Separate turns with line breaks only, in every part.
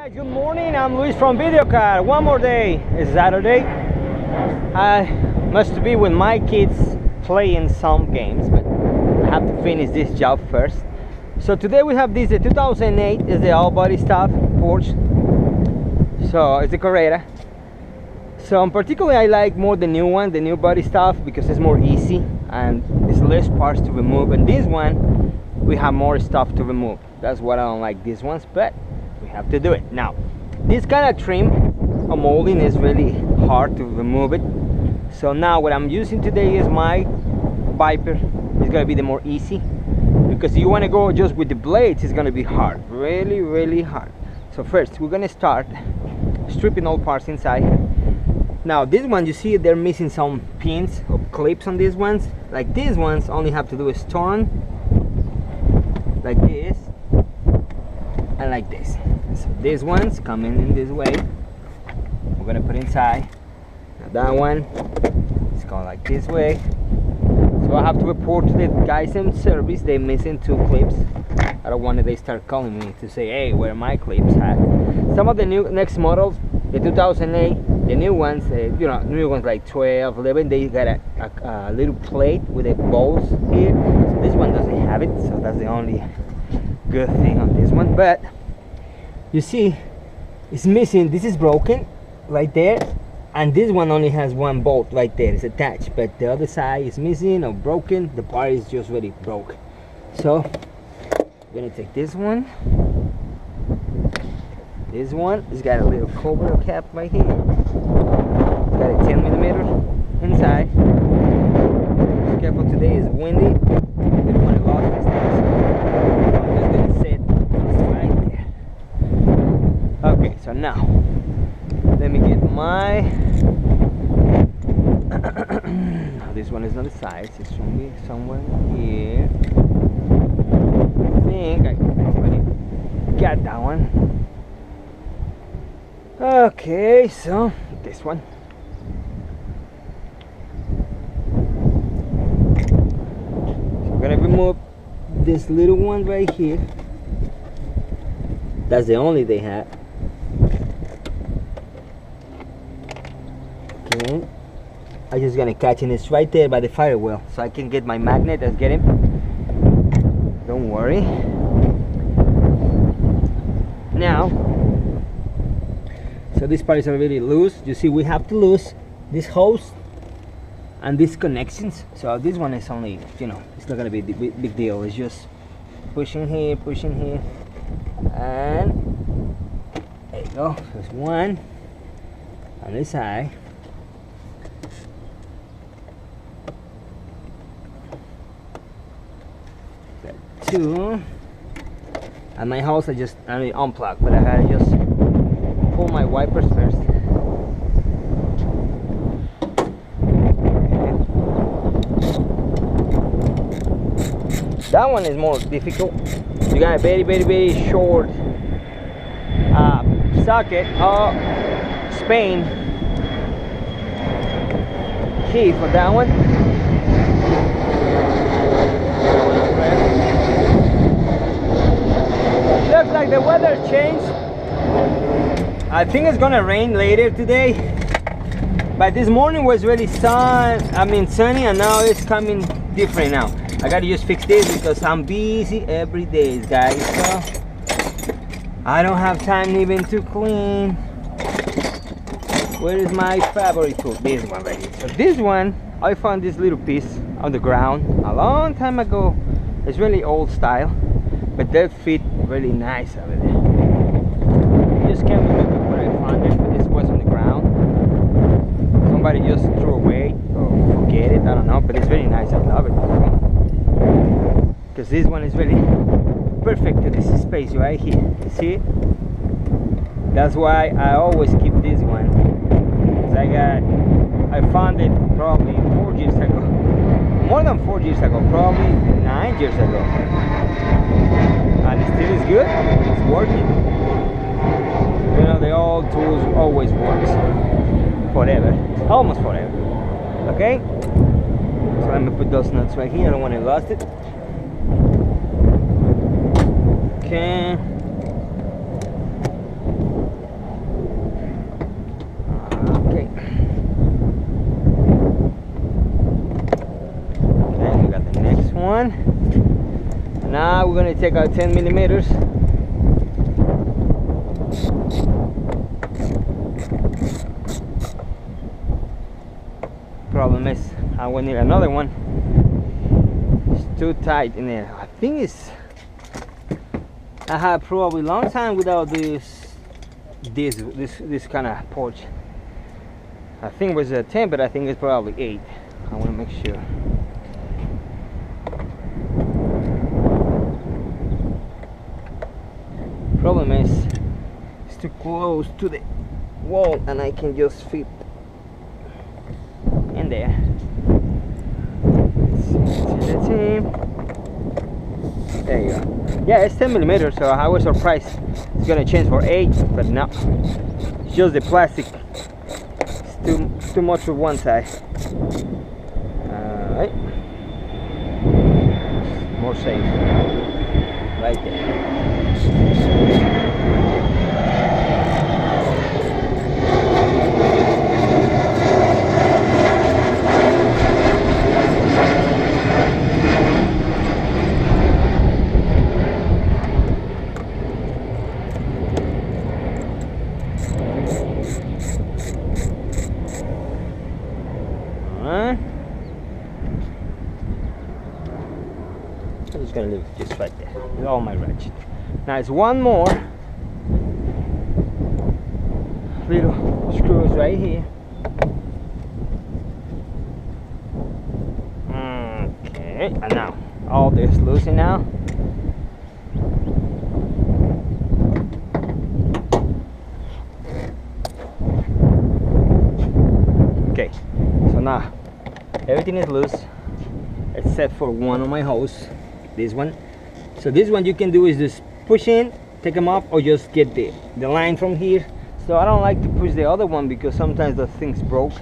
guys, good morning. I'm Luis from Video Car. One more day. It's Saturday. I must be with my kids playing some games, but I have to finish this job first. So today we have this 2008 is the all body stuff Porsche. So it's a Carrera. So in particular I like more the new one, the new body stuff, because it's more easy and it's less parts to remove. And this one we have more stuff to remove. That's what I don't like these ones, but we have to do it. Now this kind of trim or molding is really hard to remove it. So now what I'm using today is my Viper. It's gonna be the more easy, because you want to go just with the blades, it's gonna be hard, really hard. So first we're gonna start stripping all parts inside. Now this one, you see they're missing some pins or clips on these ones. Like these ones only have to do is turn like this and like this. So these ones coming in this way, we're gonna put inside. Now that one is going like this way. So I have to report to the guys in service, they're missing 2 clips. I don't want they start calling me to say, hey, where are my clips at? Some of the new next models, the 2008, the new ones, you know, new ones like 12, 11, they got a little plate with the balls here. So this one doesn't have it, so that's the only good thing on this one. But you see, it's missing. This is broken right there, and this one only has one bolt right there. It's attached, but the other side is missing or broken. The part is just really broke. So we're gonna take this one. This one, it's got a little cover cap right here. It's got a 10mm inside. Be careful, today is windy. You don't want to lose these things. I'm just gonna set this right there. Okay, so now let me get my. This one is not the size. It's from me somewhere here. I think I already got that one. Okay, so this one. So I'm gonna remove this little one right here. That's the only they had. Okay, I'm just gonna catch it. It's right there by the firewall, so I can get my magnet. Let's get him. Don't worry. Now. So these parts are really loose. You see, we have to lose this hose and these connections. So this one is only, you know, it's not gonna be a big deal. It's just pushing here, and there you go. There's one on this side. Got 2. And my hose I only unplugged, but I gotta just pull my wipers first. That one is more difficult. You got a very short socket or Spain key for that one. Looks like the weather changed. I think it's gonna rain later today, but this morning was really sunny, and now it's coming different now. I gotta just fix this because I'm busy every day, guys, so I don't have time even to clean. Where is my favorite tool? This one right here. So this one, I found this little piece on the ground a long time ago. It's really old style, but that fit really nice over there. I just can't remember where I found it, but this was on the ground. Somebody just threw away or forget it, I don't know, but it's very nice. I love it, because this one is really perfect to this space right here. You see it? That's why I always keep this one. I found it probably 4 years ago, more than 4 years ago, probably 9 years ago, and it still is good. It's working. You know, the old tools always works forever, almost forever. Okay, so let me put those nuts right here. I don't want to lose it. Okay, take out 10 millimeters. Problem is, I will need another one. It's too tight in there. I think it's. I had probably a long time without this kind of porch. I think it was a 10, but I think it's probably 8. I want to make sure. Problem is, it's too close to the wall, and I can just fit in there. Let's see. There you go. Yeah, it's 10 millimeters, so I was surprised it's gonna change for 8, but no. It's just the plastic. It's too much for one side. Alright. More safe. Right there. I'm just gonna leave it just right there with all my ratchet. Now it's one more little screws right here. Okay, and now all this loosen now. Okay, so now everything is loose except for one of my hose, this one. So this one you can do is just push in, take them off, or just get the line from here. So I don't like to push the other one because sometimes the things broke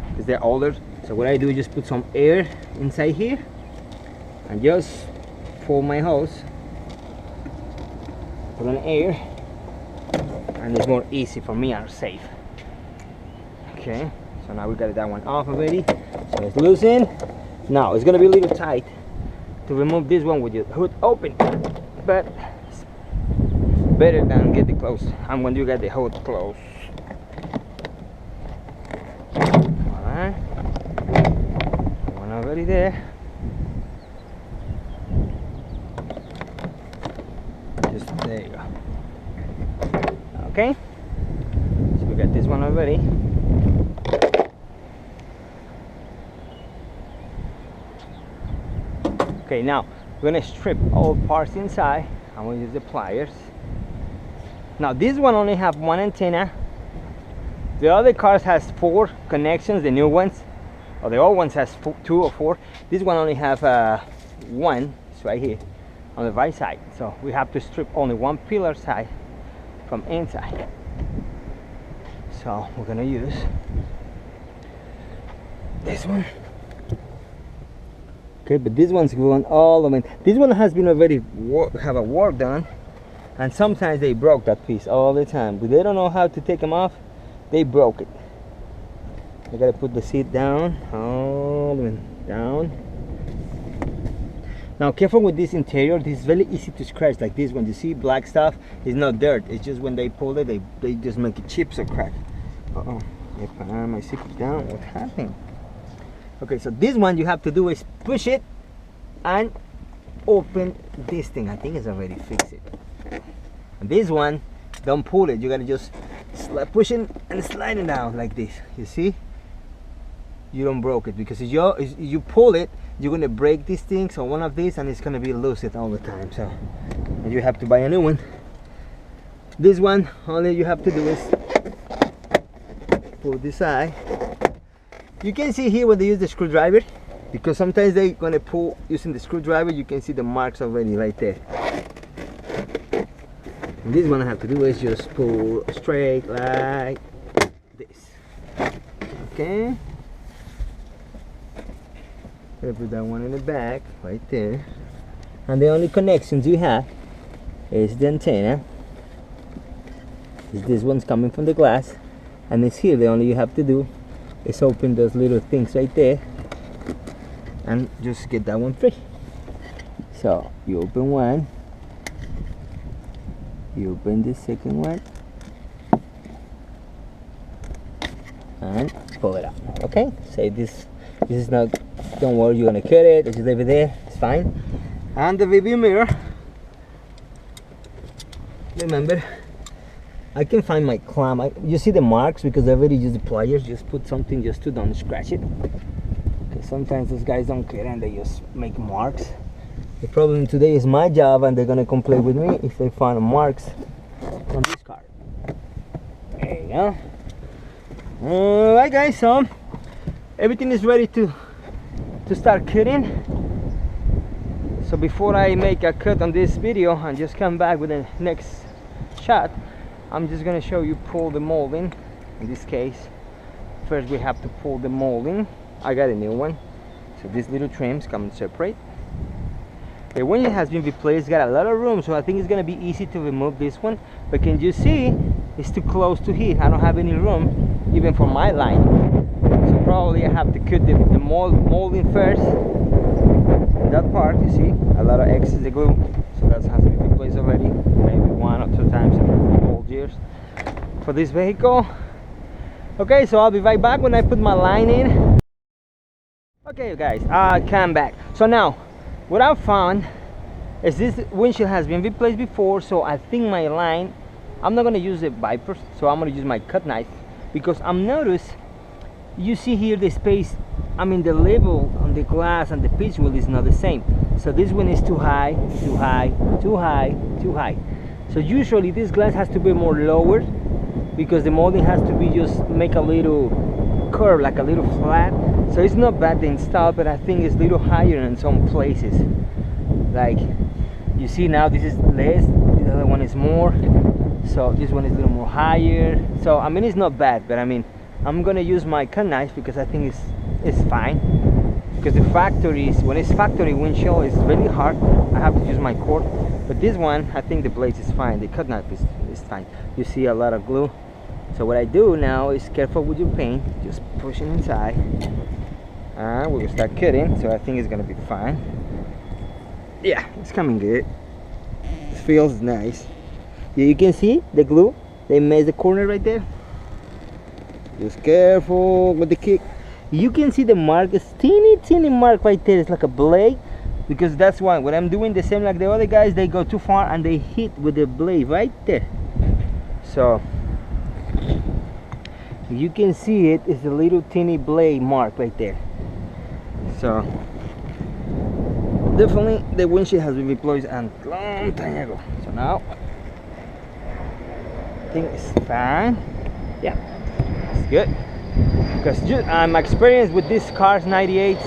because they're older. So what I do is just put some air inside here and just pull my hose, put on air, and it's more easy for me and safe. Okay, so now we got that one off already. So it's loosened. Now it's gonna be a little tight to remove this one with your hood open, but it's better than get it closed. I'm when you get the hood closed. Alright, one already there. Just there you go. Okay, so we got this one already. Okay, now we're gonna strip all parts inside. I'm gonna use the pliers. Now this one only have one antenna. The other cars has 4 connections, the new ones, or the old ones has 2 or 4. This one only have 1. It's right here on the right side. So we have to strip only one pillar side from inside. So we're gonna use this one. Okay, but this one's going all the way. This one has been already have a work done, and sometimes they broke that piece all the time. But they don't know how to take them off. They broke it. I gotta put the seat down, all the way down. Now, careful with this interior. This is very easy to scratch. Like this one, you see black stuff. It's not dirt. It's just when they pull it, they just make it chips or crack. Uh-oh, if I have my seat down, what happened? Okay, so this one you have to do is push it and open this thing. I think it's already fixed it. And this one, don't pull it. You gotta just push it and slide it down like this. You see? You don't broke it because if you pull it, you're gonna break this thing. So one of these, and it's gonna be loose all the time. So and you have to buy a new one. This one, all you have to do is pull this side. You can see here when they use the screwdriver, because sometimes they're gonna pull using the screwdriver. You can see the marks already right there. And this one I have to do is just pull straight like this. Okay. Gonna put that one in the back right there. And the only connections you have is the antenna. This one's coming from the glass, and it's here. The only you have to do is open those little things right there and just get that one free. So you open one, You open the second one and pull it out. Okay, say this is not, don't worry, you're gonna cut it, just leave it there, it's fine. And the review mirror, remember, I can find my clamp. You see the marks because I already used the pliers. Just put something just to don't scratch it. Okay, sometimes those guys don't care and they just make marks. The problem today is my job, and they're gonna complain with me if they find marks on this car. There you go. Alright guys, so everything is ready to start cutting. So before I make a cut on this video and just come back with the next shot, I'm just gonna show you pull the molding. In this case, first we have to pull the molding. I got a new one, so these little trims come separate. The one has been replaced, got a lot of room, so I think it's gonna be easy to remove this one. But can you see, it's too close to here. I don't have any room even for my line, so probably I have to cut the molding first. That part, you see, a lot of excess the glue, so that has to be replaced already, maybe 1 or 2 times in old years for this vehicle. Okay, so I'll be right back when I put my line in. Okay guys, I come back. So now what I've found is this windshield has been replaced before, so I think my line, I'm not going to use the Viper, so I'm going to use my cut knife, because I'm noticed, you see here the space, I mean the level on the glass and the pitch wheel is not the same. So this one is too high, too high, too high, too high. So usually this glass has to be more lowered, because the molding has to be just make a little curve, like a little flat. So it's not bad to install, but I think it's a little higher in some places. Like you see now, this is less, the other one is more. So this one is a little more higher. So I mean, it's not bad, but I mean, I'm gonna use my cut knife because I think it's fine. Because the factory is, when it's factory windshield, it's really hard. I have to use my cord. But this one, I think the blades is fine. The cut knife is fine. You see a lot of glue. So what I do now is, careful with your paint, just push it inside. And we'll start cutting. So I think it's gonna be fine. Yeah, it's coming good. It feels nice. Yeah, you can see the glue. They made the corner right there. Just careful with the kick. You can see the mark, it's teeny mark right there. It's like a blade, because that's why when I'm doing the same like the other guys, they go too far and they hit with the blade right there. So you can see it's a little teeny blade mark right there. So definitely the windshield has been replaced a long time ago. So now I think it's fine. Yeah, it's good. Because my experience with these cars, 98s,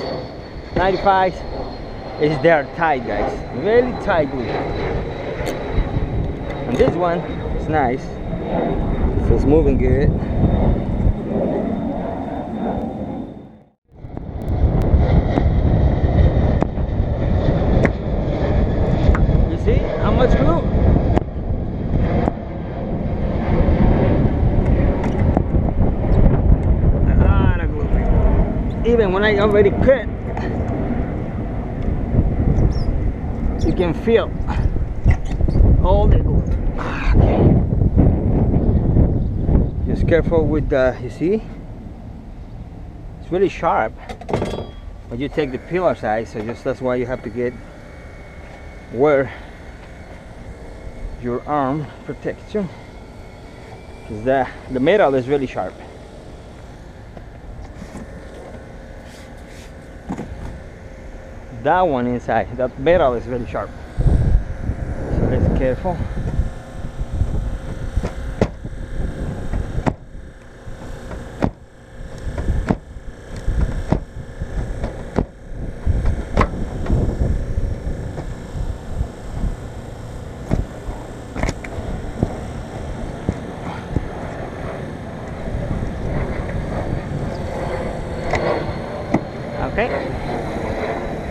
95s, is they're tight, guys. Really tight glue. And this one is nice. So it's moving good. You see how much glue? Even when I already cut, you can feel all the glue. Okay. Just careful with the, you see, it's really sharp when you take the pillar side, so just that's why you have to get where your arm protects you, because the metal is really sharp. That one inside, that metal is really sharp. So let's be careful. Okay.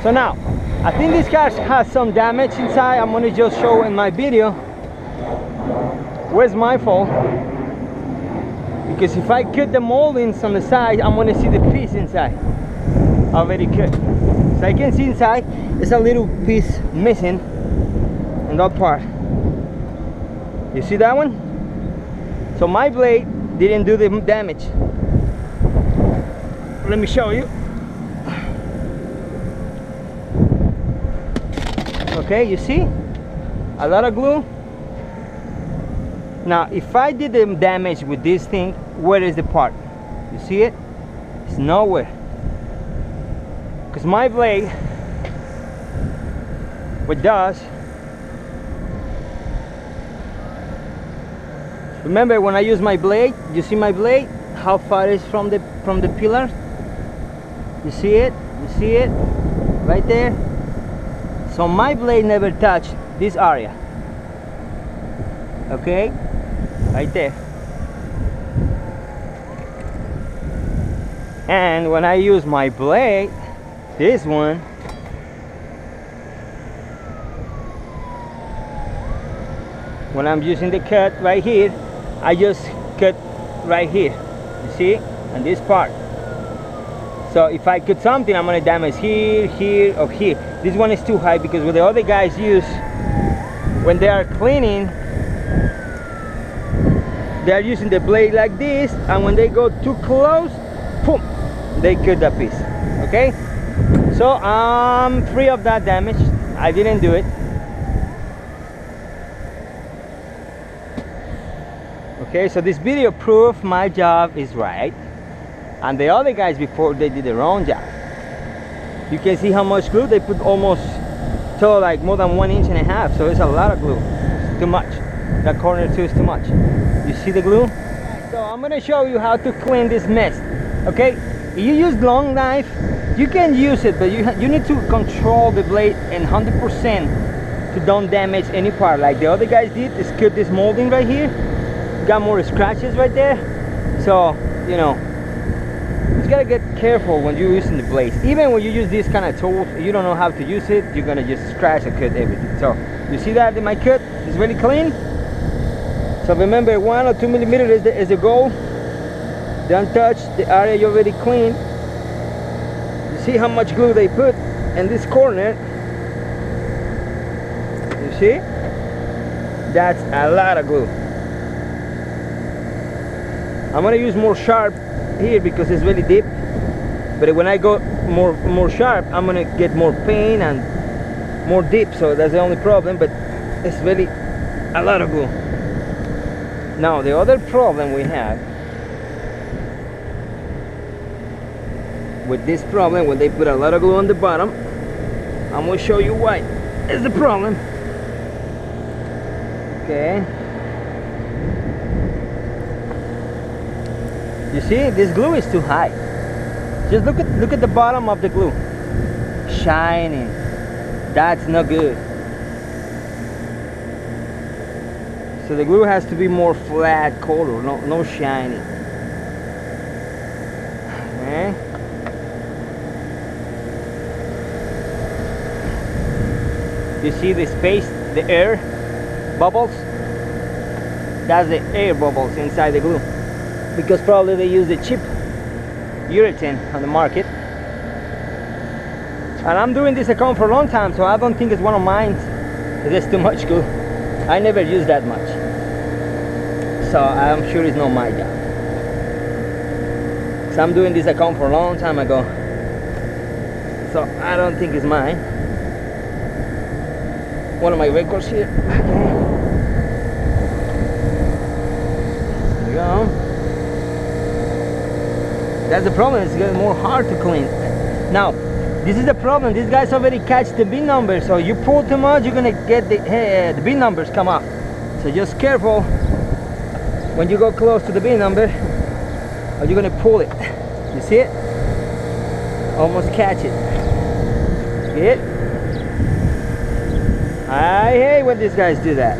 So now, I think this car has some damage inside. I'm gonna just show in my video. Where's my fault? Because if I cut the moldings on the side, I'm gonna see the piece inside already cut. So I can see inside, there's a little piece missing in that part. You see that one? So my blade didn't do the damage. Let me show you. Okay, you see? A lot of glue. Now, if I did the damage with this thing, where is the part? You see it? It's nowhere. Because my blade, what does, remember when I use my blade, you see my blade? How far it is from the pillar? You see it? You see it? Right there? So my blade never touched this area. Okay? Right there. And when I use my blade, this one, when I'm using the cut right here, I just cut right here. You see? And this part. So if I cut something, I'm gonna damage here, here, or here. This one is too high because what the other guys use when they are cleaning, they are using the blade like this, and when they go too close, boom, they cut that piece. Okay? So I'm free of that damage. I didn't do it. Okay, so this video proof my job is right. And the other guys before, they did their own job. You can see how much glue they put, almost to like more than 1.5 inches. So it's a lot of glue. It's too much. That corner too is too much. You see the glue? So I'm gonna show you how to clean this mess. Okay, if you use long knife, you can use it, but you need to control the blade and 100% to don't damage any part. Like the other guys did, is cut this molding right here. Got more scratches right there. So you know, you gotta get careful when you're using the blades. Even when you use these kind of tools, you don't know how to use it, you're gonna just scratch and cut everything. So you see that my cut is very clean. So remember, 1 or 2 millimeters is the goal. Don't touch the area you already cleaned. You see how much glue they put in this corner? You see? That's a lot of glue. I'm gonna use more sharp here because it's really deep, but when I go more sharp, I'm gonna get more pain and more deep, so that's the only problem. But it's really a lot of glue. Now the other problem we have with this problem, when they put a lot of glue on the bottom, I'm gonna show you why is the problem. Okay, you see, this glue is too high. Just look at the bottom of the glue, shining. That's not good. So the glue has to be more flat color, no shining. Okay. You see the space, the air bubbles? That's the air bubbles inside the glue. Because probably they use the cheap urethane on the market. And I'm doing this account for a long time, so I don't think it's one of mine. There's too much glue. I never use that much. So I'm sure it's not my job. So I'm doing this account for a long time ago. So I don't think it's mine. One of my records here. Okay. There we go. That's the problem, it's getting more hard to clean. Now, this is the problem, these guys already catch the bin number, so you pull too much, you're gonna get the bin numbers come off. So just careful when you go close to the bin number, or you're gonna pull it. You see it? Almost catch it. See it? I hate when these guys do that.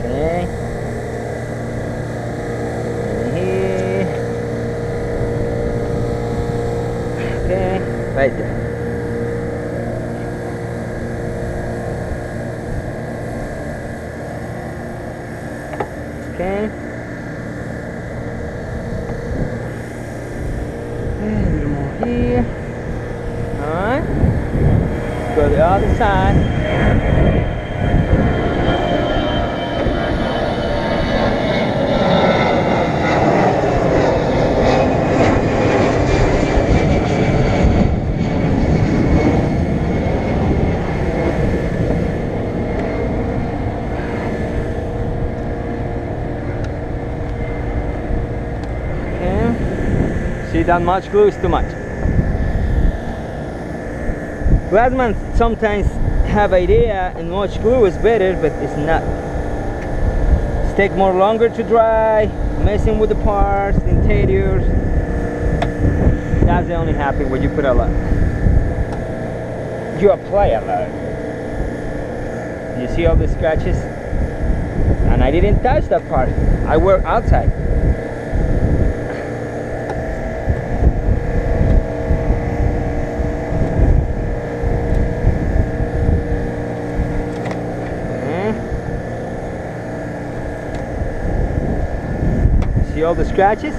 Okay. Right there. Okay. A little more here. Alright. Go to the other side. See, that much glue is too much. Glassmen sometimes have idea and much glue is better, but it's not. It takes more longer to dry, messing with the parts, the interiors. That's the only happen when you put a lot. You apply a lot. You see all the scratches? And I didn't touch that part. I work outside. See all the scratches?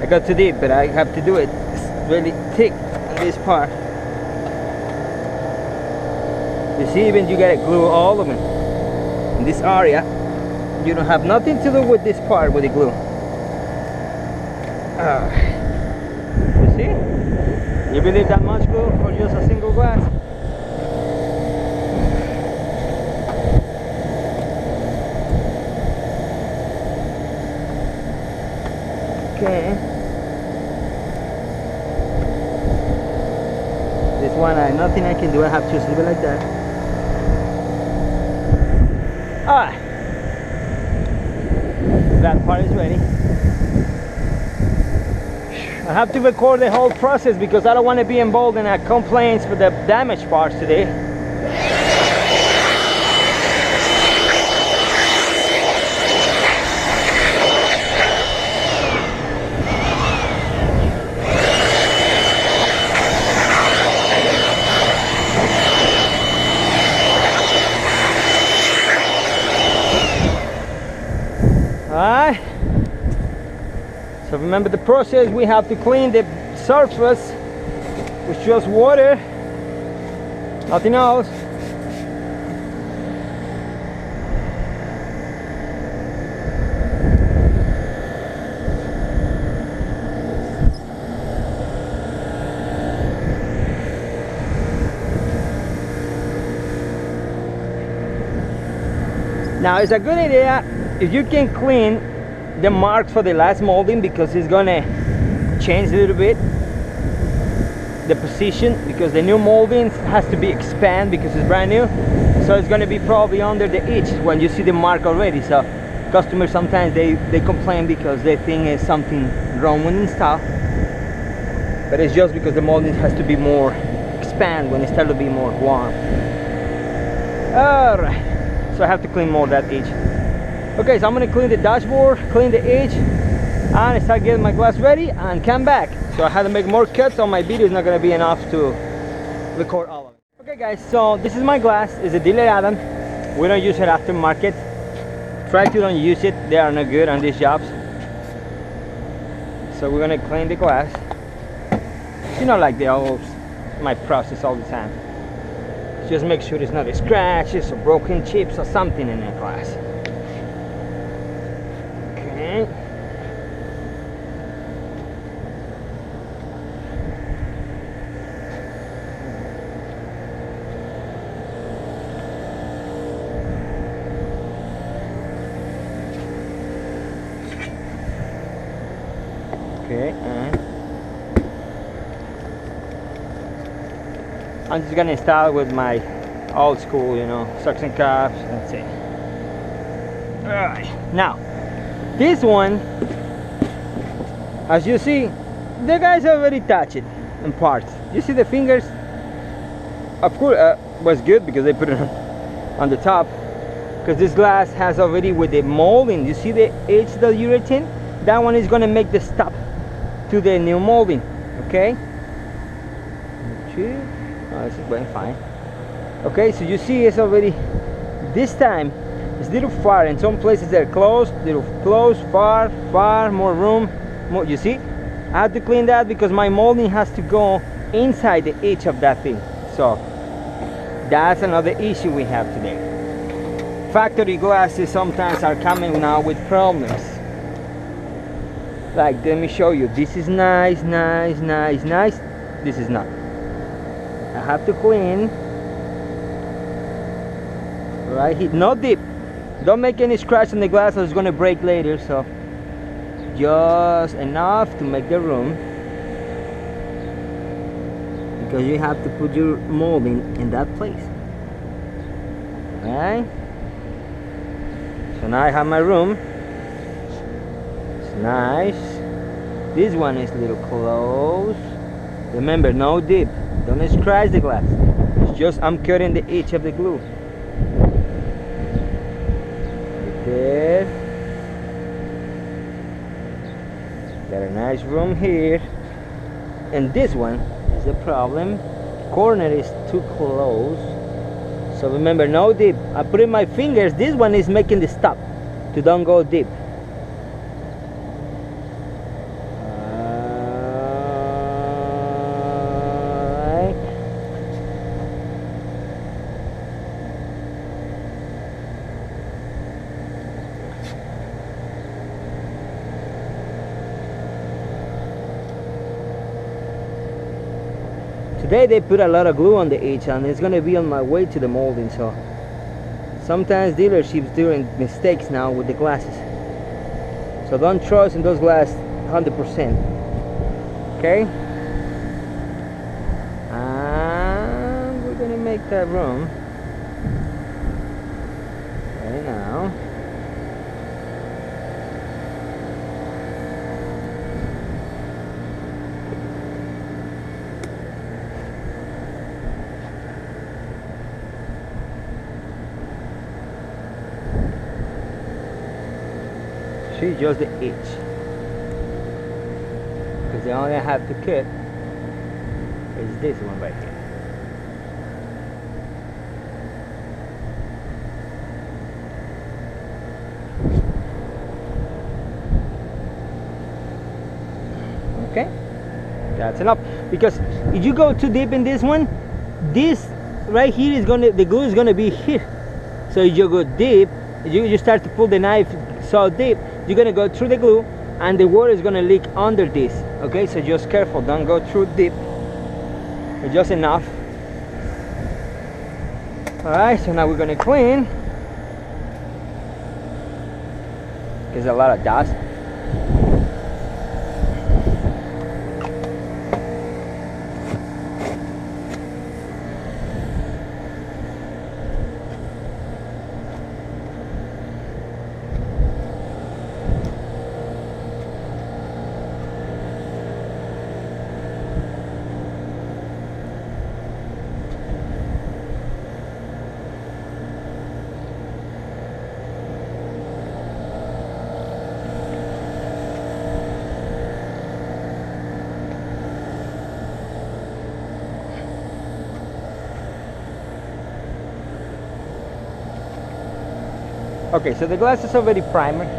I got too deep, but I have to do it. It's really thick on this part. You see, even you gotta glue all of it. In this area, you don't have nothing to do with this part with the glue. You see? You believe that much glue for just a single glass? Okay. This one, nothing I can do. I have to just leave it like that. Alright. That part is ready. I have to record the whole process because I don't want to be involved in complaints for the damaged parts today. Alright. So remember the process, we have to clean the surface with just water, nothing else. Now it's a good idea if you can clean the marks for the last molding, because it's gonna change a little bit the position, because the new molding has to be expanded because it's brand new, so it's gonna be probably under the edge when you see the mark already. So customers sometimes they complain because they think there's something wrong with install, but it's just because the molding has to be more expand when it starts to be more warm. All right, so I have to clean more that edge. Okay, so I'm gonna clean the dashboard, clean the edge, and start getting my glass ready and come back. So I had to make more cuts, so my video is not gonna be enough to record all of it. Okay guys, so this is my glass. It's a dealer add-on. We don't use it aftermarket. Try to don't use it. They are not good on these jobs. So we're gonna clean the glass. You know, like my process all the time. Just make sure there's not scratches or broken chips or something in the glass. Okay, and I'm just gonna install with my old school, you know, suction cups. That's it. All right, now this one, as you see, the guys already touched it in parts. You see the fingers? Of course, was good because they put it on the top. Because this glass has already with the molding. You see the edge of the urethane? That one is gonna make the stop to the new molding. Okay. Oh, this is going fine. Okay, so you see it's already. This time it's a little far. In some places they're closed, little close, far, more room. More, you see? I have to clean that because my molding has to go inside the edge of that thing. So that's another issue we have today. Factory glasses sometimes are coming now with problems. Like, let me show you. This is nice. this is not. I have to clean right here. No dip. Don't make any scratch on the glass or it's gonna break later. So just enough to make the room, because you have to put your molding in that place. Right? So now I have my room. It's nice. This one is a little close. Remember, no dip. Don't scratch the glass. It's just I'm cutting the edge of the glue. Right there. Got a nice room here. And this one is the problem. Corner is too close. So remember, no dip. I put in my fingers. This one is making the stop to don't go deep. Today they put a lot of glue on the edge and it's going to be on my way to the molding, so sometimes dealerships doing mistakes now with the glasses. So don't trust in those glasses 100%. Okay? And we're going to make that room right now. See, just the edge, because the only I have to cut is this one right here. Okay, that's enough, because if you go too deep in this one, this right here is gonna, the glue is gonna be here. So if you go deep, you start to pull the knife so deep, you're gonna go through the glue and the water is gonna leak under this. Okay, so just careful, don't go through deep, but just enough. All right, so now we're gonna clean. There's a lot of dust. Okay, so the glass is already primed,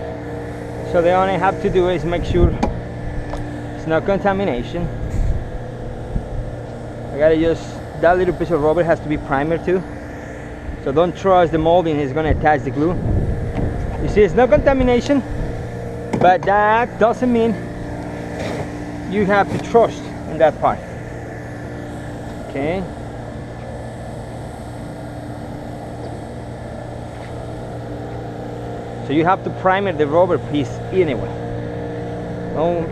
so the only I have to do is make sure there's no contamination. I gotta just, that little piece of rubber has to be primer too, so don't trust the molding is gonna attach the glue. You see, it's no contamination, but that doesn't mean you have to trust in that part. Okay. So you have to primer the rubber piece anyway.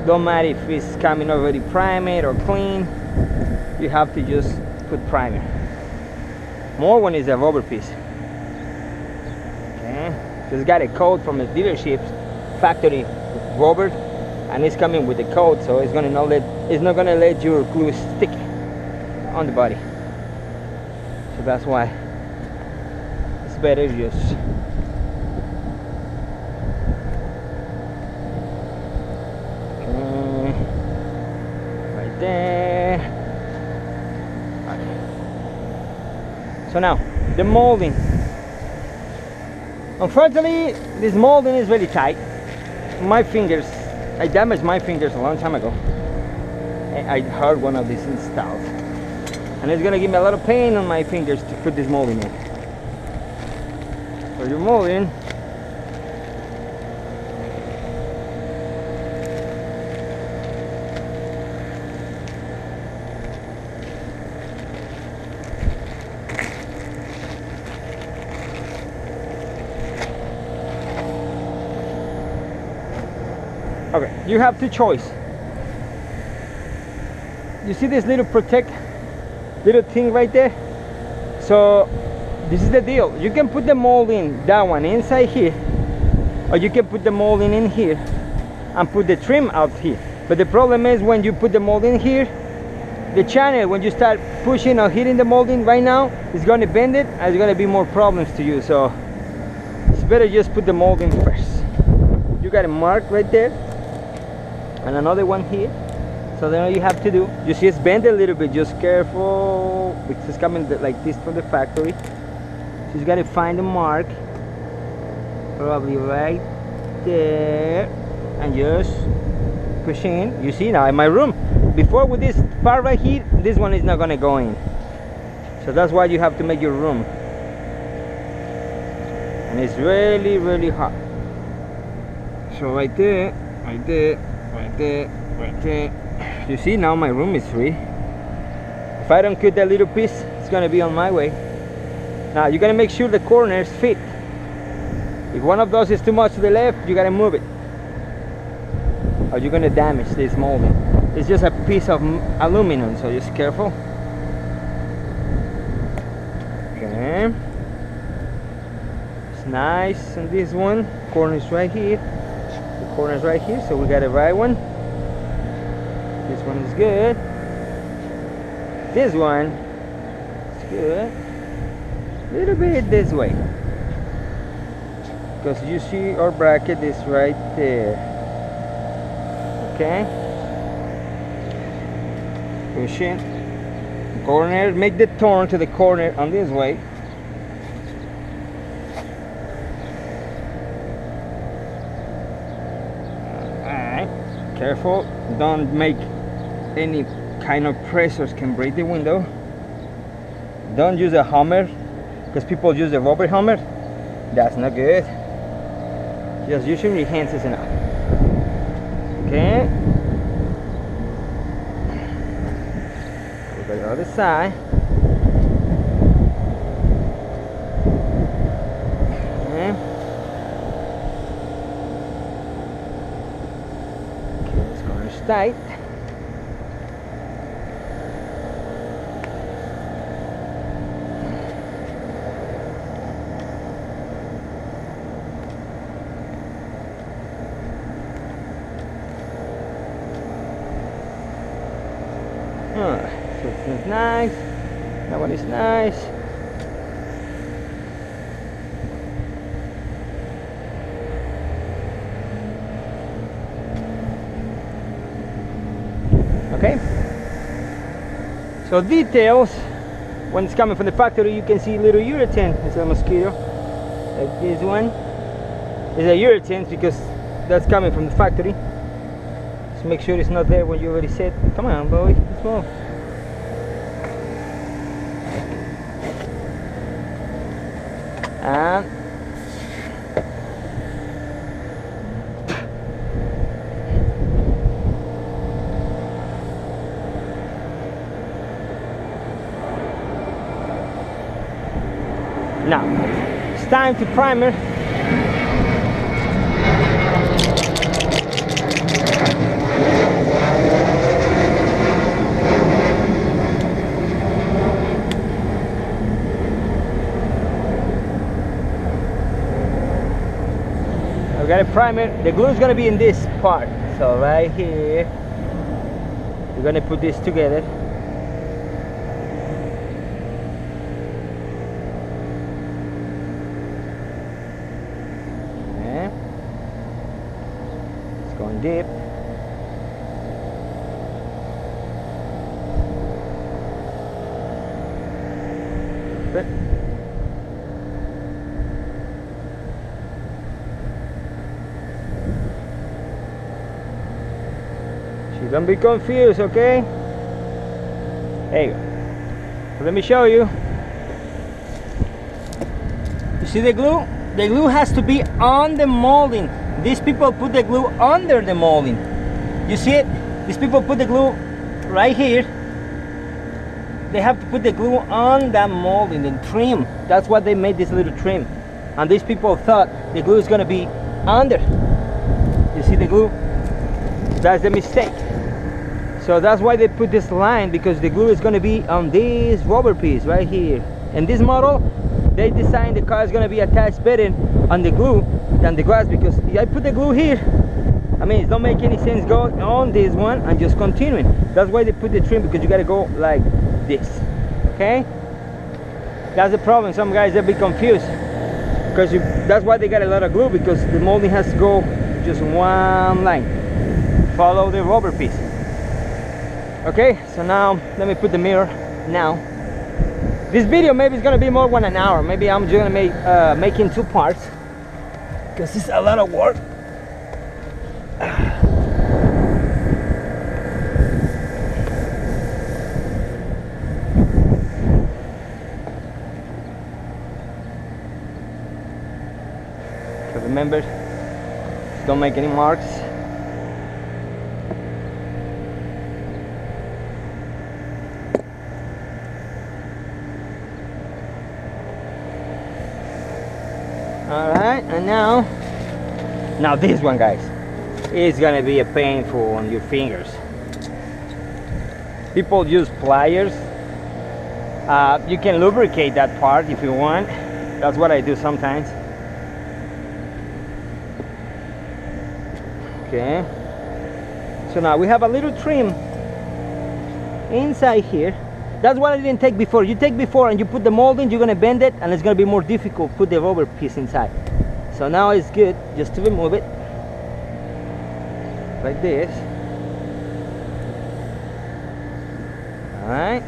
Don't matter if it's coming already primed or clean. You have to just put primer. More when it's a rubber piece. Okay. Just got a coat from the dealership's factory with rubber, and it's coming with the coat, so it's not gonna let your glue stick on the body. So that's why it's better just there. Okay. So now the molding. Unfortunately, this molding is very tight. My fingers, I damaged my fingers a long time ago. I heard one of these installed, and it's gonna give me a lot of pain on my fingers to put this molding in. So you're molding. Okay, you have two choices. You see this little little thing right there? So this is the deal. You can put the molding, that one, inside here, or you can put the molding in here and put the trim out here. But the problem is when you put the molding here, the channel, when you start pushing or hitting the molding right now, it's going to bend it and it's going to be more problems to you. So it's better just put the molding first. You got a mark right there and another one here. So then all you have to do, you see it's bent a little bit, just careful, because it's coming like this from the factory. So you got to find the mark, probably right there, and just push in. You see now in my room, before with this part right here, this one is not going to go in. So that's why you have to make your room. And it's really, really hot. So right there, right there, right there, right there. You see now my room is free. If I don't cut that little piece, it's gonna be on my way. Now you gotta make sure the corners fit. If one of those is too much to the left, you gotta move it, or you're gonna damage this molding. It's just a piece of aluminum, so just careful. Okay, it's nice. And this one, corner's right here. The corner's right here, so we got a right one. This one is good. This one is good. A little bit this way, because you see our bracket is right there. Okay. Push in. Corner. Make the turn to the corner on this way. Alright. Careful. Don't make any kind of pressures, can break the window. Don't use a hammer, because people use a rubber hammer. That's not good. Just using your hands is enough. Okay. Over the other side. Okay. Okay, this corner's tight. So this is nice. That one is nice. Okay. So details. When it's coming from the factory, you can see little urethane. It's a mosquito. Like this one. It's a urethane because that's coming from the factory. Make sure it's not there when you already set. Come on, boy, let's move. And now it's time to primer. We got a primer. The glue is going to be in this part, so right here we're going to put this together. Okay. It's going deep. Perfect. Don't be confused, okay? There you go. So let me show you. You see the glue? The glue has to be on the molding. These people put the glue under the molding. You see it? These people put the glue right here. They have to put the glue on that molding, the trim. That's why they made this little trim. And these people thought the glue is going to be under. You see the glue? That's the mistake. So that's why they put this line, because the glue is going to be on this rubber piece right here. And this model, they designed the car is going to be attached better on the glue than the glass, because if I put the glue here, I mean, it don't make any sense going on this one and just continuing. That's why they put the trim, because you got to go like this. Okay, that's the problem. Some guys, they'll be confused, because that's why they got a lot of glue, because the molding has to go just one line, follow the rubber piece. Okay, so now let me put the mirror now. This video maybe is gonna be more than an hour. Maybe I'm just gonna make in 2 parts, because it's a lot of work. So remember, don't make any marks. Alright, and now this one, guys, is gonna be a painful on your fingers. People use pliers. You can lubricate that part if you want. That's what I do sometimes. Okay, so now we have a little trim inside here. That's what I didn't take before. You take before and you put the molding, you're gonna bend it, and it's gonna be more difficult to put the rubber piece inside. So now it's good just to remove it like this. All right.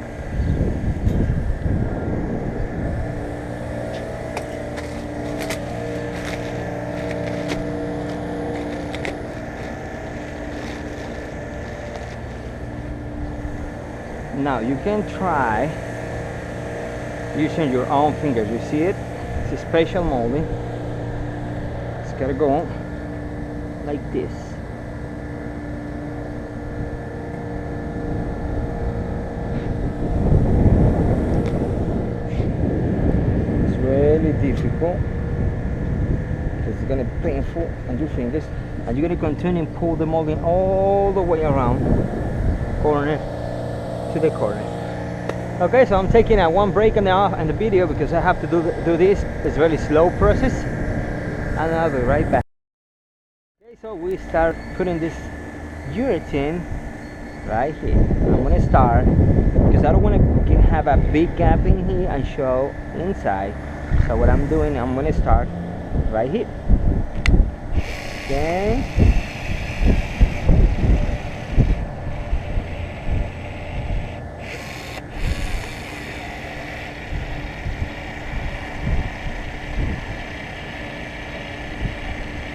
Now you can try using your own fingers. You see it? It's a special molding. It's gotta go like this. It's really difficult, because it's gonna be painful on your fingers, and you're gonna continue and pull the molding all the way around corner to the corner. Okay, so I'm taking a 1 break in the video, because I have to do this. It's a really slow process, and I'll be right back. Okay, so we start putting this urethane right here. I'm gonna start, because I don't want to have a big gap in here and show inside. So what I'm doing, I'm gonna start right here. Okay.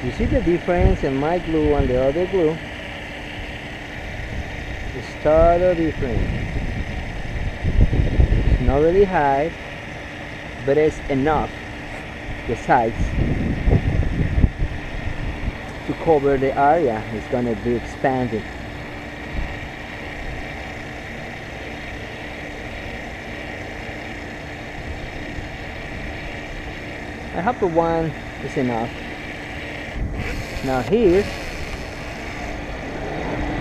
You see the difference in my glue and the other glue? It's totally different. It's not really high, but it's enough, the sides, to cover the area. It's gonna be expanded. I hope the one is enough. Now here,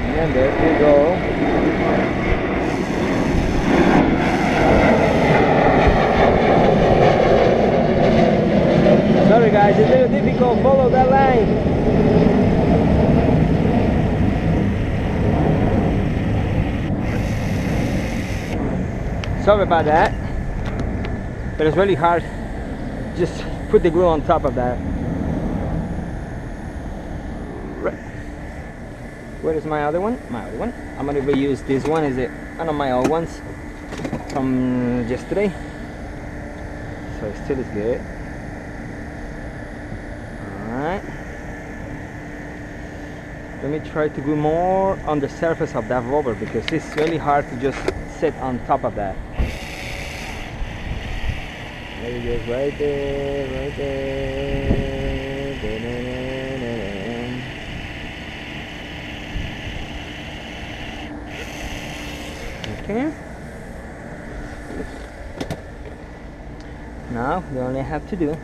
remember to go sorry guys, it's a little difficult. Follow that line. Sorry about that, but it's really hard. Just put the glue on top of that. Where is my other one? My other one. I'm gonna reuse this one. Is it one of my old ones from yesterday? So it still is good. Alright. Let me try to go more on the surface of that rubber, because it's really hard to just sit on top of that. There it goes, right there, right there. Okay. Now we only have to do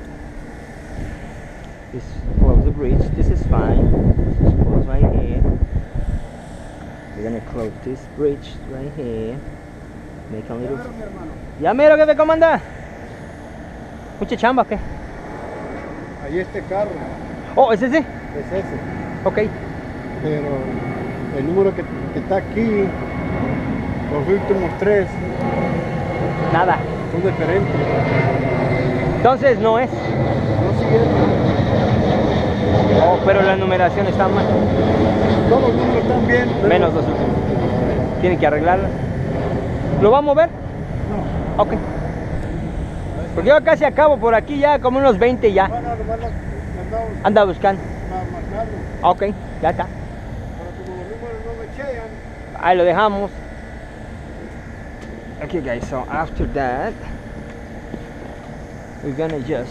is close the bridge. This is fine. Just close right here. We're gonna close this bridge right here. Make a little. Ya miro que te comanda. Mucha chamba, ¿qué?
Ahí este carro.
Oh, ¿es ese?
Es ese.
Ok.
Pero el número que está aquí, los últimos 3
Nada.
son diferentes.
Entonces no es.
No siguiente.
Oh, pero la numeración está mal.
Todos los números están bien. Pero
Menos los últimos. Tienen que arreglarla. ¿Lo va a mover?
No.
Ok. Porque yo casi acabo por aquí ya, como unos 20 ya. Anda buscando. Ok, ya está. Ahí lo dejamos. Okay guys, so after that we're gonna just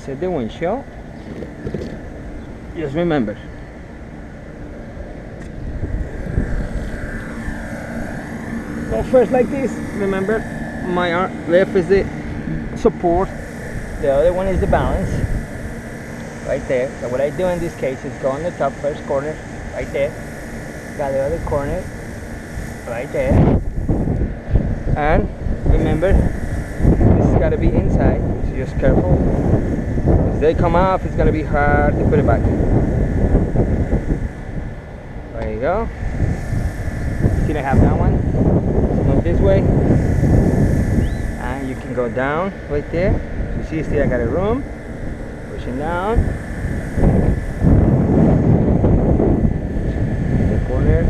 set the windshield. Just remember, go first like this. Remember, my arm left is the support, the other one is the balance. Right there. So what I do in this case is go on the top first corner, right there. Got the other corner, right there. And remember, this has got to be inside, so just careful. If they come off, it's gonna be hard to put it back. There you go. Still I have that one. Let's move this way. And you can go down right there. You see, still I got a room. Pushing down. The corner.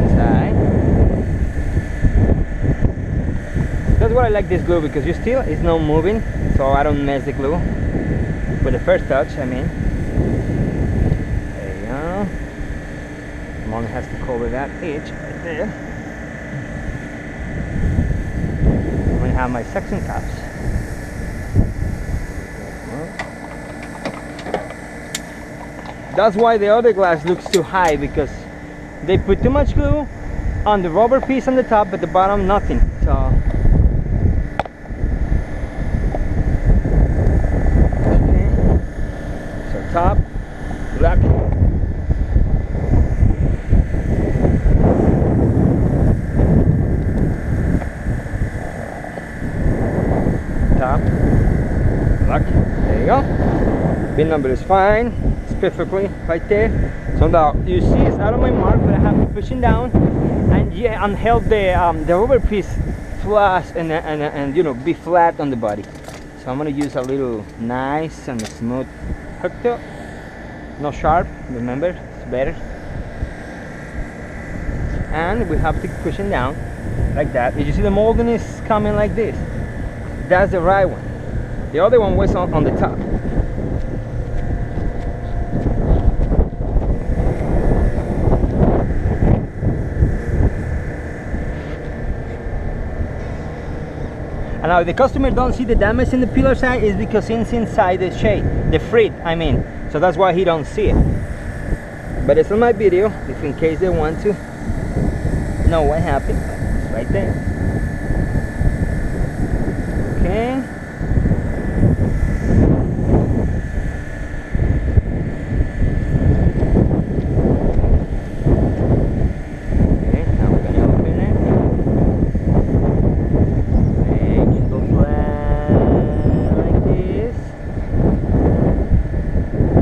Inside. That's why I like this glue, because you still it's not moving, so I don't mess the glue with the first touch. I mean, there you go. I'm only has to cover that edge right there. I'm gonna have my suction cups. That's why the other glass looks too high, because they put too much glue on the rubber piece on the top, but the bottom nothing. So top, black. Top, black. There you go. Bin number is fine. It's perfectly right there. So now you see it's out of my mark, but I have to push it down and yeah, and help the rubber piece flush and you know, be flat on the body. So I'm gonna use a little nice and smooth hook to, not sharp, remember, it's better. And we have to push it down like that. As you see, the molding is coming like this. That's the right one. The other one was on the top. And now the customer don't see the damage in the pillar side is because it's inside the shade, the frit, I mean. So that's why he don't see it. But it's on my video, if in case they want to know what happened. It's right there. Okay. Okay, now we're gonna open it. Make it go flat like this.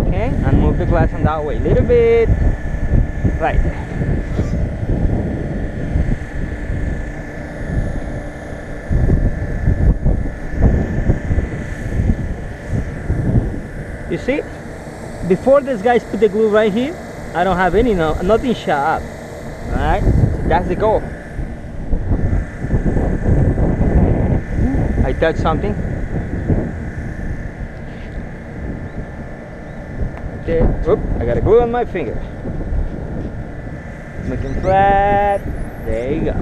Okay, and move the glass on that way a little bit. Right there. You see, before these guys put the glue right here, I don't have any, nothing sharp. Alright, so that's the goal. I touched something. Okay, oop, I got a glue on my finger. Making flat. There you go.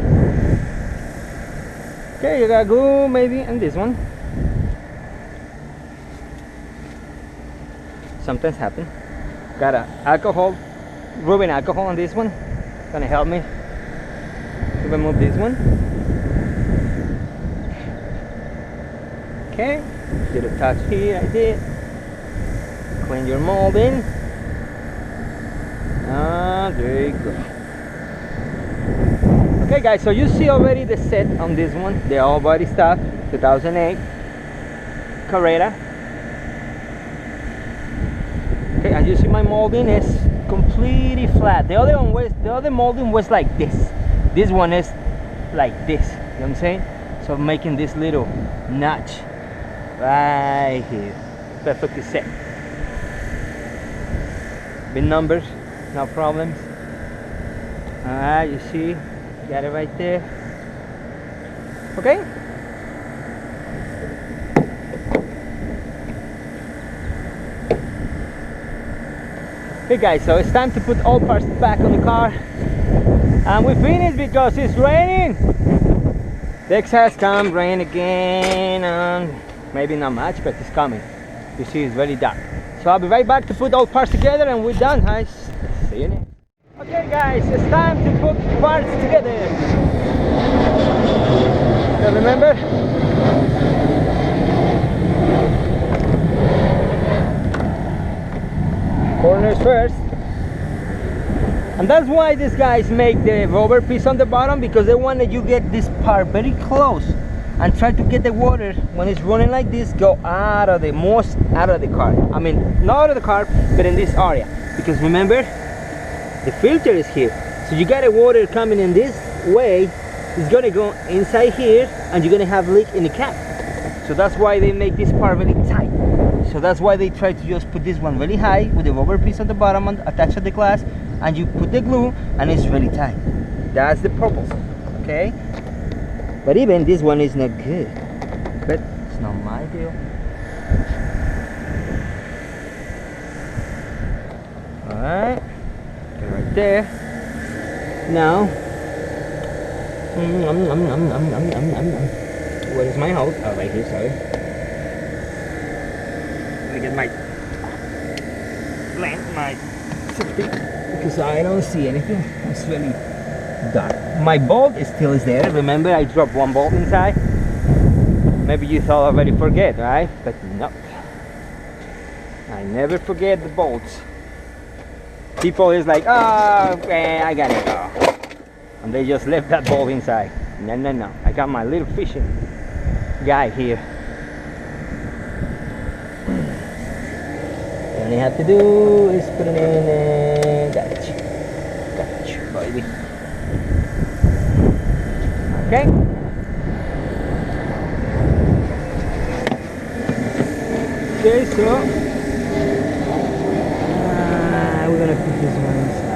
Okay, you got glue maybe on this one. Sometimes happen. Got a alcohol, rubbing alcohol on this one. Gonna help me to remove this one. Okay, did a touch here, I did. Clean your molding. Ah, there you go. Okay guys, so you see already the set on this one, the all body stuff, 2008 Carrera. Okay, and you see my molding is completely flat. The other molding was like this. This one is like this. You know what I'm saying? So I'm making this little notch right here, perfectly set. Big numbers, no problems. Alright, you see, got it right there. Okay. Okay guys, so it's time to put all parts back on the car, and we finished because it's raining. Texas come rain again, maybe not much, but it's coming. You see, it's very dark. So I'll be right back to put all parts together, and we're done, guys. See you next. Okay guys, it's time to put parts together. So remember, corners first. And that's why these guys make the rubber piece on the bottom, because they want that you get this part very close and try to get the water when it's running like this go out of the car. I mean, not out of the car, but in this area, because remember, the filter is here, so you got the water coming in this way. It's gonna go inside here, and you're gonna have leak in the cap. So that's why they make this part really tight. So that's why they try to just put this one really high with the rubber piece at the bottom and attached to the glass, and you put the glue and it's really tight. That's the purpose. Okay, but even this one is not good, but it's not my deal. All right, get it right there. Now, where is my hose? Oh, right here, sorry. Let me get my lamp, my safety, because I don't see anything. It's really dark. My bolt is still there. Remember, I dropped one bolt inside. Maybe you thought I already forget, right? But no, I never forget the bolts. People is like, oh, okay, I got it. Oh. And they just left that bolt inside. No, no, no. I got my little fishing guy here. All you have to do is put it in and gotcha, baby. Okay. Okay, so we're gonna put this one inside.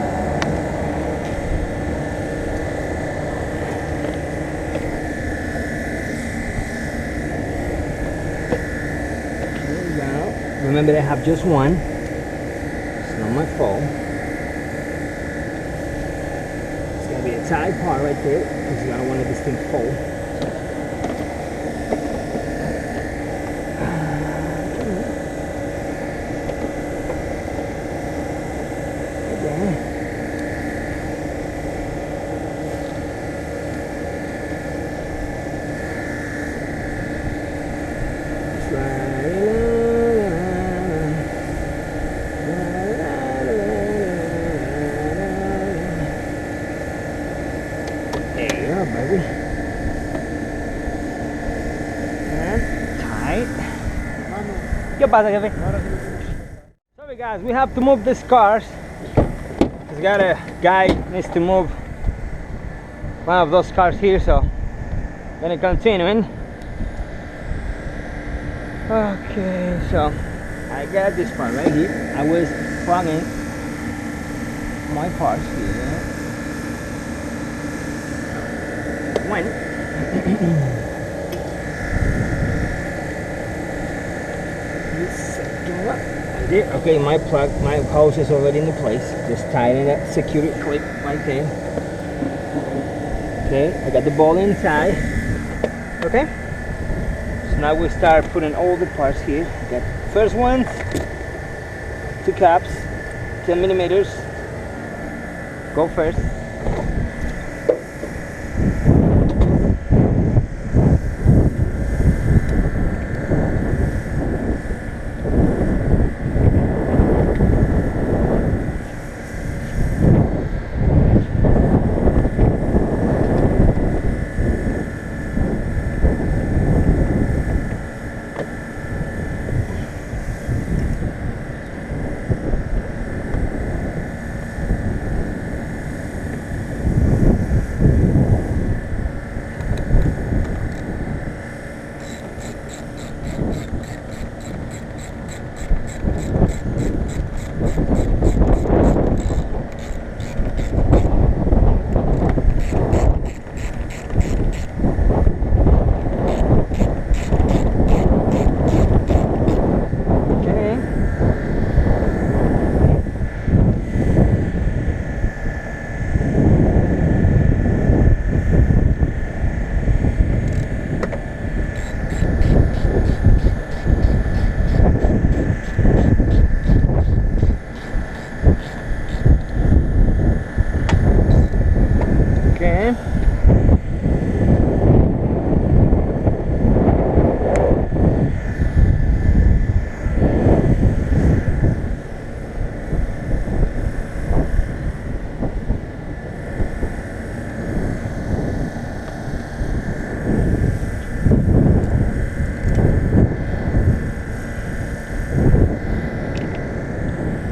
There we go. Remember, I have just one. It's not my fault. It's gonna be a tight part right there, because I don't want this thing to fall. Baby. And tight. ¿Qué pasa, jefe? Sorry guys, we have to move these cars. There's got a guy needs to move one of those cars here, so gonna continue. Okay, so I got this part right here. I was plugging my parts here. When okay, my hose is already in place. Just tighten that security clip right there. Okay, I got the ball inside. Okay, so now we start putting all the parts here. Got first one, 2 caps, 10 millimeters. Go first.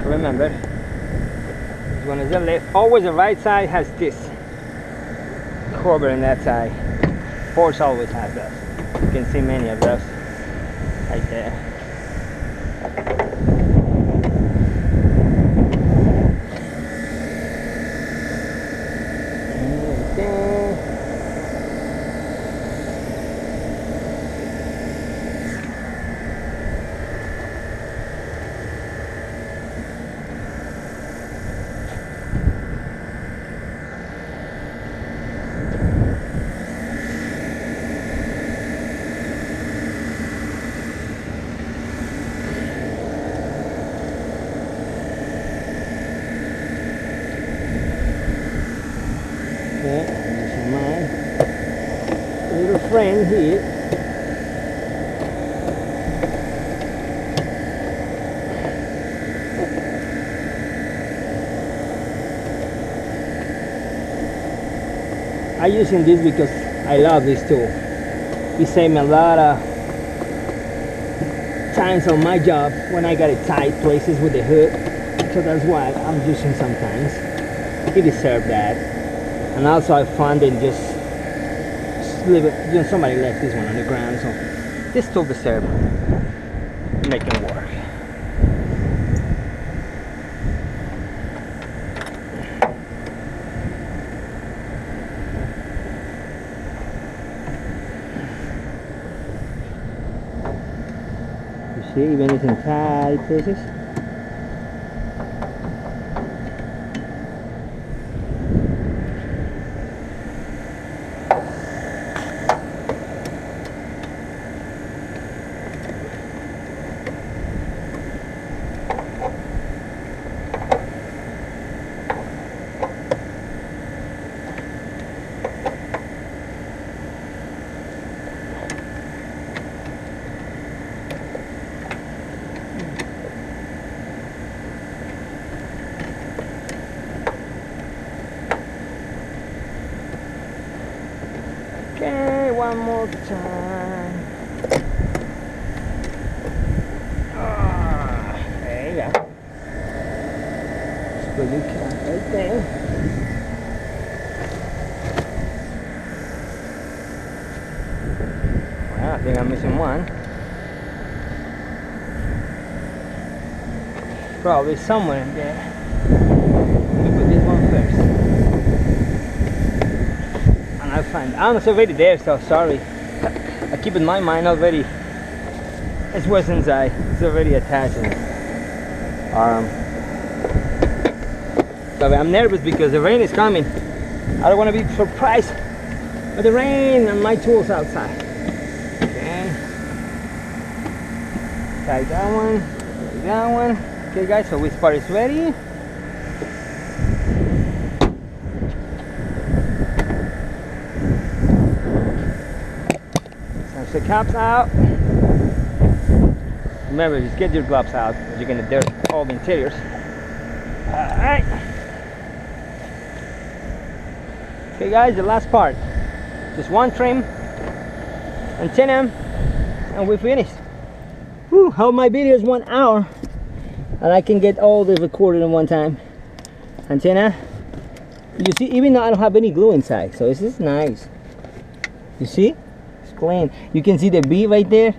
remember, this one is the left. Always the right side has this cover on that side. Porche always has those. You can see many of those right there. Little friend here. I'm using this because I love this tool. It saved me a lot of times on my job when I got it tight places with the hook. So that's why I'm using sometimes. It deserves that. And also I found it just leave it, you know, somebody left this one on the ground, so this tool deserves making work. You see, even it's in tight places. Okay, one more time. There you go. Just put your cap right there. Well, I think I'm missing one. Probably somewhere in there. Let me put this one first. I find it's already there, so sorry. I keep in my mind already. It's what's inside. It's already attached. So I'm nervous because the rain is coming. I don't want to be surprised by the rain and my tools outside. Okay. Tie that one. Tie that one. Okay, guys. So which part is ready? The caps out. Remember, just get your gloves out because you're gonna dirt all the interiors. Alright. Okay guys, the last part. Just one trim, antenna, and we're finished. Whew, how my video is 1 hour and I can get all the recorded in one time. Antenna. You see, even though I don't have any glue inside, so this is nice. You see? Clean. You can see the B right there.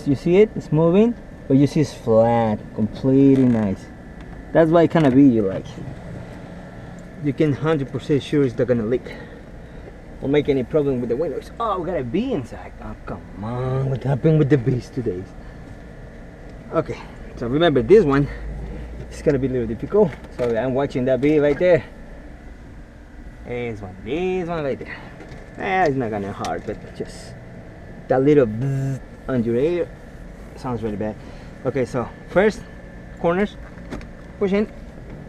You see it? It's moving, but you see it's flat, completely nice. That's why kind of B you like. You can 100% sure it's not gonna leak or make any problem with the windows. Oh, we got a B inside. Oh, come on! What happened with the B's today? Okay, so remember this one. It's gonna be a little difficult. So I'm watching that B right there. This one right there. It's not gonna hard, but just that little bzzz on your ear sounds really bad. Okay, so first corners, push in.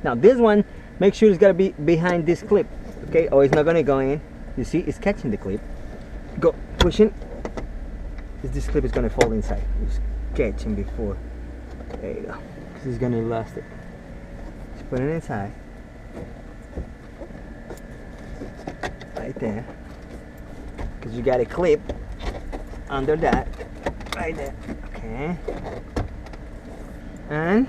Now this one, make sure it's gotta be behind this clip. Okay, oh, it's not gonna go in. You see, it's catching the clip. Go push in. This clip is gonna fall inside. It's catching before. There you go. This is gonna elastic. Just put it inside. Right there. Because you got a clip under that, right there. Okay. And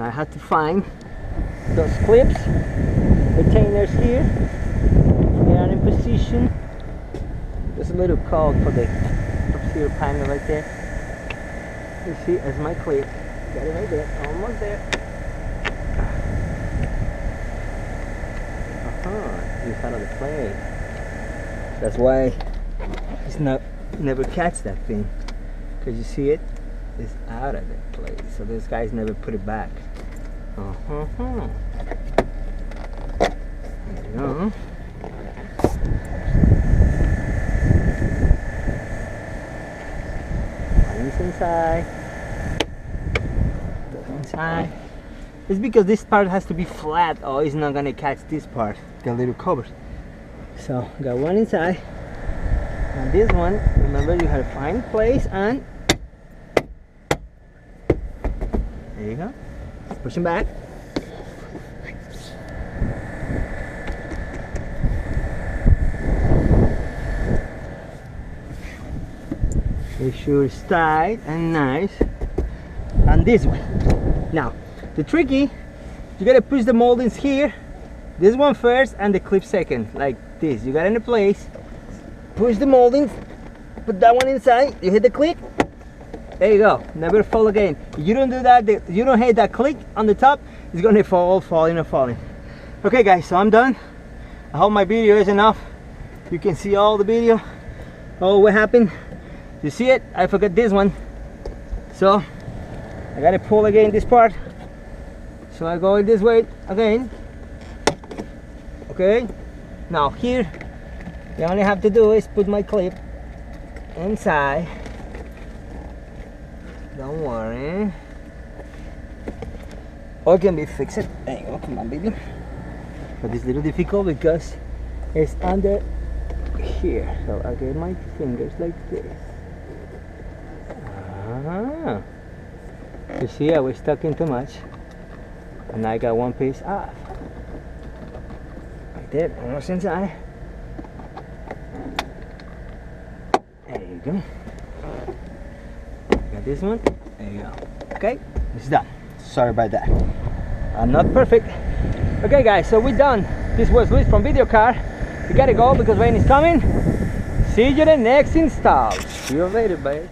Now I have to find those clips, retainers here. They are in position. There's a little code for the upstairs panel right there. You see, as my clip. Got it right there, almost there. It's out of the plane. That's why it's never catch that thing. Cause you see it's out of the place. So those guys never put it back. There you go. Inside. Inside. It's because this part has to be flat or it's not gonna catch this part, the little covers. So got one inside. And this one, remember you have to find place and there you go. Push him back. Make sure it's tight and nice. And this one. Now, the tricky, you gotta push the moldings here. This one first and the clip second, like this. You got it in place. Push the moldings. Put that one inside. You hit the click. There you go. Never fall again. If you don't do that, you don't hit that click on the top, it's gonna falling. Okay, guys. So I'm done. I hope my video is enough. You can see all the video. Oh, what happened? You see it? I forgot this one. So I gotta pull again this part. So I go this way again. Okay. Now here, the only have to do is put my clip inside. Don't worry. Or it can be fixed. There you go. Come on, baby. But it's a little difficult because it's under here. So I get my fingers like this. You see, I was stuck in too much, and I got one piece off. Right there, almost inside. There you go. Got this one. There you go. Okay, it's done. Sorry about that. I'm not perfect. Okay, guys, so we're done. This was Luis from Video Car. We gotta go because rain is coming. See you in the next install. See you later, babe.